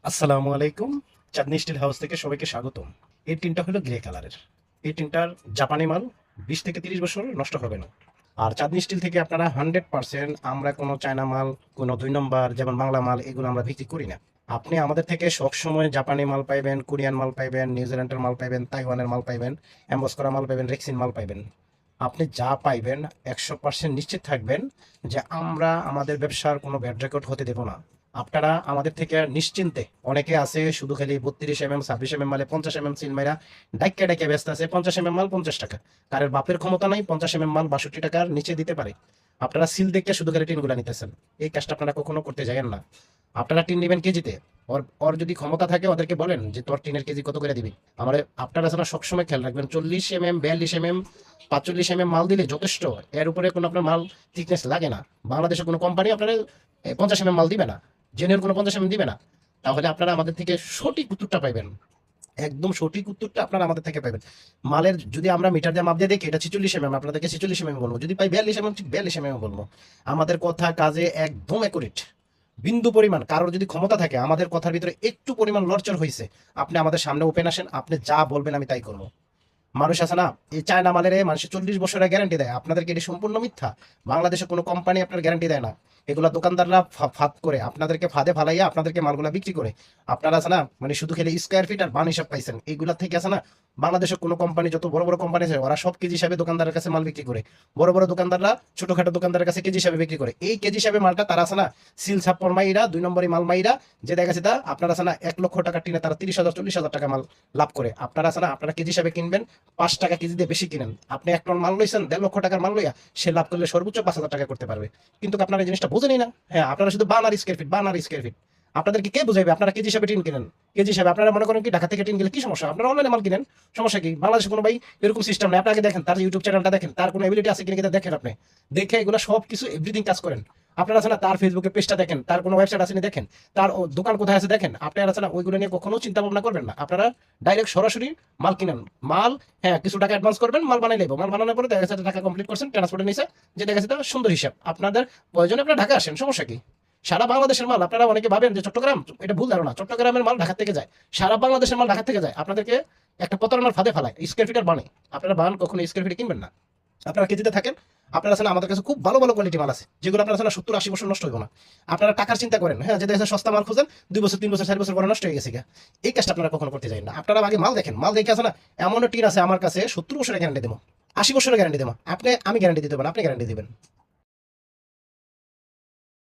আসসালামু আলাইকুম। চাঁদনী still house থেকে সবাইকে স্বাগতম। এই টিনটা হলো গ্রে কালারের। এই টিনটার জাপানি মাল 20 থেকে 30 বছর নষ্ট হবে না। আর চাঁদনী স্টিল থেকে আপনারা 100% আমরা কোনো চায়না মাল, কোনো 2 নম্বর যেমন বাংলা মাল এগুলো আমরা বিক্রি করি না। আপনি আমাদের থেকে সবসময় জাপানি মাল পাইবেন, কোরিয়ান মাল পাইবেন, নিউজিল্যান্ডের মাল পাইবেন, তাইওয়ানের মাল পাইবেন, অ্যাম্বস করা মাল পাইবেন, রেক্সিন মাল পাইবেন। আপনি যা পাইবেন 100% নিশ্চিত থাকবেন যে আমরা আমাদের ব্যবসার কোনো ব্যাড রেকর্ড হতে দেব না। আপনারা আমাদের থেকে নিশ্চিন্তে, অনেকে আছে শুধু খালি 32 mm 26 mm মালে 50 mm সিল মাইরা ডাইক্কা ডাইক্কা ব্যস্ত আছে 50 mm মাল 50 টাকা। কারের বাপের ক্ষমতা নাই 50 mm মাল 62 টাকার নিচে দিতে পারে। আপনারা সিল দেখে শুধু খালি টিনগুলা নিতেছেন। এই কাজটা আপনারা কখনো করতে যাবেন না। আপনারা টিন নেবেন কেজিতে। ওর ওর যদি ক্ষমতা থাকে ওদেরকে বলেন যে তোর টিনের কেজি কত করে দিবি। আমার আপনারা যেন সবসময় খেয়াল রাখবেন 40 mm 42 mm 45 mm মাল দিলে যথেষ্ট। এর উপরে কোনো আপনার মাল থিকনেস লাগে না। বাংলাদেশের কোনো কোম্পানি আপনারা 50 mm মাল দিবে না, জেনের কোনো 50 mm দিবে না। তাহলে আপনারা আমাদের থেকে সঠিক উত্তরটা পাইবেন। একদম সঠিক উত্তরটা আপনারা আমাদের থেকে পাবেন। মালের যদি আমরা মিটার দিয়ে মাপ দিয়ে দেখি এটা 46 mm, আপনাদেরকে 46 mm বলবো। যদি পাই 42 mm, ঠিক 42 mm বলবো। আমাদের কথা কাজে একদম অ্যাকুরেট। বিন্দু পরিমাণ কারোর যদি ক্ষমতা থাকে, আমাদের কথার ভিতরে একটু পরিমাণ লড়চড় হয়েছে, আপনি আমাদের সামনে ওপেন আসেন, আপনি যা বলবেন আমি তাই করবো। মানুষ আছে না, এই চায়না মালের মানুষের 40 বছরের গ্যারান্টি দেয়, আপনাদেরকে এটি সম্পূর্ণ মিথ্যা। বাংলাদেশে কোনো কোম্পানি আপনার গ্যারান্টি দেয় না। এগুলা দোকানদাররা ফাঁদ করে আপনাদেরকে ফাঁদে ফালাইয়া আপনাদেরকে মালগুলা বিক্রি করে। আপনারা আছে না শুধু খেলে স্কোয়ার ফিট আর বান হিসাব পাইছেন, এইগুলা থেকে আছে না বাংলাদেশের কোনো কোম্পানি, যত বড় বড় কোম্পানি আছে ওরা সব কেজি হিসাবে দোকানদারের কাছে মাল বিক্রি করে। বড় বড় দোকানদাররা ছোটখাটো দোকানদারের কাছে কেজি হিসাবে বিক্রি করে। এই কেজি হিসাবে মালটা তারা আছে না সিল ছাপ্পর মাইরা 2 নম্বরই মাল মাইরা, যে দেখা গেছে তা আপনারা আছে না 1 লক্ষ টাকা টিনে তারা 30,000 40,000 টাকা মাল লাভ করে। আপনারা আছে না আপনারা কেজি হিসাবে কিনবেন, 5 টাকা কেজি দিয়ে বেশি কিনেন। আপনি 1 টন মাল লইছেন 1.5 লক্ষ টাকার মাল লইয়া, সে লাভ করলে সর্বোচ্চ 5,000 টাকা করতে পারবে। কিন্তু আপনারা এই জিনিসটা বোঝেনই না। হ্যাঁ, আপনারা শুধু বানার স্কোয়ার ফিট বানার স্কোয়ার ফিট। আপনাদেরকে কে বুঝাইবে? আপনারা কেজি হিসাবে টিন কিনেন। কেজি হিসাবে আপনারা মনে করেন কি ঢাকা থেকে টিন গেলে কি সমস্যা? আপনারা অনলাইনে মাল কিনেন, সমস্যা কি? বাংলাদেশে কোনো ভাই এরকম সিস্টেম নেই। আপনাকে দেখেন তার ইউটিউব চ্যানেলটা দেখেন, তার কোনো এবিলিটি আছে কিনা দেখেন। আপনি দেখে এগুলো সব কিছু এভরিথিং কাজ করেন। আপনারা আছে না তার ফেসবুকে পেজটা দেখেন, তার কোনো ওয়েবসাইট আছে না দেখেন, তার দোকান কোথায় আছে দেখেন। আপনারা আছে না ওইগুলো নিয়ে কখনো চিন্তা ভাবনা করবেন না। আপনারা ডাইরেক্ট সরাসরি মাল কিনেন। মাল, হ্যাঁ, কিছু টাকা অ্যাডভান্স করবেন, মাল বানাই নেবো। মাল বানানোর পরে দেখা যাচ্ছে টাকা কমপ্লিট করছেন, ট্রান্সপোর্টে নিছে, যে দেখা যাচ্ছে সুন্দর হিসাব। আপনাদের প্রয়োজনে আপনারা ঢাকা আসেন, সমস্যা কি? সারা বাংলাদেশের মাল, আপনারা অনেকে ভাবেন যে চট্টগ্রাম, এটা ভুল ধারণা। চট্টগ্রামের মাল ঢাকা থেকে যায়, সারা বাংলাদেশের মাল ঢাকা থেকে যায়। আপনাদেরকে একটা প্রতারণার ফাঁদে ফেলায়, স্কোয়ার ফিটার বানে। আপনারা বান কখনো স্কোয়ার ফিটে কিনবেন না। আপনারা কেজিতে থাকেন। আপনারা আছে না আমাদের কাছে খুব ভালো ভালো কোয়ালিটি মাল আছে, যেগুলো আপনারা আছে না 70-80 বছর নষ্ট হইব না। আপনারা টাকার চিন্তা করেন, হ্যাঁ, যে দেখেন সস্তা মাল খুঁজেন, 2 বছর 3 বছর 4 বছর পরে নষ্ট হয়ে গেছে। এই কাজটা আপনারা কখনো করতে যাবেন না। আপনারা আগে মাল দেখেন। মাল দেখে আছে না এমন টিন আছে আমার কাছে 70 বছরের গ্যারান্টি দেবো, 80 বছরের গ্যারান্টি দেবো। আমি গ্যারান্টি দিতে পারেন, আপনি গ্যারান্টি দিবেন।